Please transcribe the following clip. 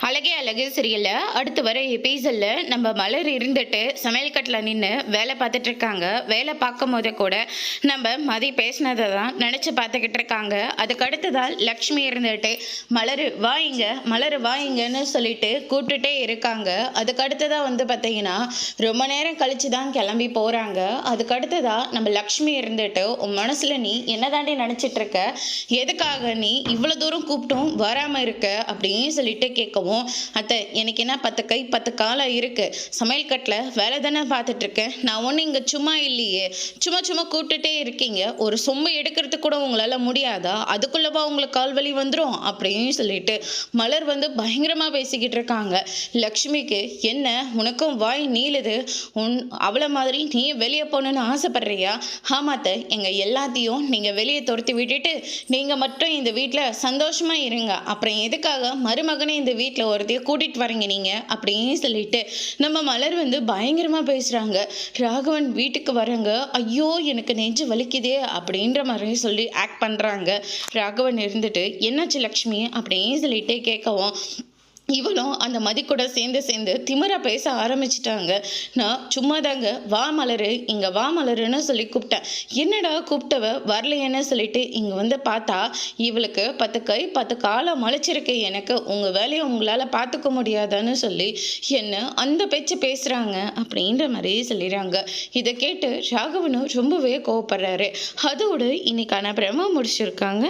அழகே அழகு சீரியல்ல அடுத்து வர எபிசோட்ல நம்ம மலர் இருந்துட்டு சமையல் கட்டில் நின்று வேலை பார்த்துட்டு இருக்காங்க. வேலை பார்க்கும் போது கூட நம்ம மதி பேசினதை தான் நினச்சி பார்த்துக்கிட்டு இருக்காங்க. அதுக்கு அடுத்ததான் லக்ஷ்மி இருந்துட்டு மலர் வாயிங்கன்னு சொல்லிட்டு கூப்பிட்டுட்டே இருக்காங்க. அதுக்கு அடுத்ததான் பார்த்தீங்கன்னா ரொம்ப நேரம் கழிச்சு தான் கிளம்பி போகிறாங்க. அதுக்கு அடுத்ததான் நம்ம லக்ஷ்மி இருந்துட்டு உன் மனசில் நீ என்ன தாண்டி நினச்சிட்டு இருக்க, எதுக்காக நீ இவ்வளோ தூரம் கூப்பிட்டும் வராமல் இருக்க அப்படின்னு சொல்லிட்டு கேட்கவும், அத்தை எனக்கு என்ன 10 கை 10 காலம் இருக்கு, சமையல் கட்டில் வேலை தானே பார்த்துட்டு இருக்கேன், நான் ஒன்றும் இங்கே சும்மா இல்லையே, சும்மா சும்மா கூப்பிட்டுட்டே இருக்கீங்க, ஒரு சொம்பு எடுக்கிறதுக்கு கூட உங்களால் முடியாதா, அதுக்குள்ளவா உங்களுக்கு கால் வலி வந்துடும் அப்படின்னு சொல்லிட்டு மலர் பயங்கரமாக பேசிக்கிட்டு இருக்காங்க. லக்ஷ்மிக்கு என்ன உனக்கும் வாய் நீளுது, அவளை மாதிரி நீ வெளியே போகணுன்னு ஆசைப்படுறியா? ஆமாத்த, எங்கள் எல்லாத்தையும் நீங்கள் வெளியே துரத்தி விட்டுட்டு நீங்கள் மட்டும் இந்த வீட்டில் சந்தோஷமாக இருங்க, அப்புறம் எதுக்காக மருமகனே இந்த வீட்டில் ஒருத்தைய கூட்டிகிட்டு வரீங்க நீங்கள் அப்படின்னு சொல்லிட்டு நம்ம மலர் பயங்கரமாக பேசுகிறாங்க. ராகவன் வீட்டுக்கு வரங்க, ஐயோ எனக்கு நெஞ்சு வலிக்குதே அப்படின்ற மாதிரி சொல்லி ஆக்ட் பண்ணுறாங்க. ராகவன் இருந்துட்டு என்னாச்சு லக்ஷ்மி அப்படின்னு சொல்லிட்டு கேட்கவும், இவளும் அந்த மதி கூட சேர்ந்து திமிரா பேச ஆரம்பிச்சிட்டாங்க. நான் சும்மா தாங்க வா மலரு, இங்கே வா மலருன்னு சொல்லி கூப்பிட்டேன், என்னடா கூப்பிட்டவ வரலையேன்னு சொல்லிட்டு இங்கே பார்த்தா இவளுக்கு 10 கை 10 காலம் முளைச்சிருக்கு, எனக்கு உங்கள் வேலையை உங்களால் பார்த்துக்க முடியாதான்னு சொல்லி என்ன அந்த பேச்சு பேசுகிறாங்க அப்படின்ற மாதிரி சொல்லிடுறாங்க. இதை கேட்டு ராகவனும் ரொம்பவே கோவப்படுறாரு. அதோடு இன்னைக்கான பிரம முடிச்சிருக்காங்க.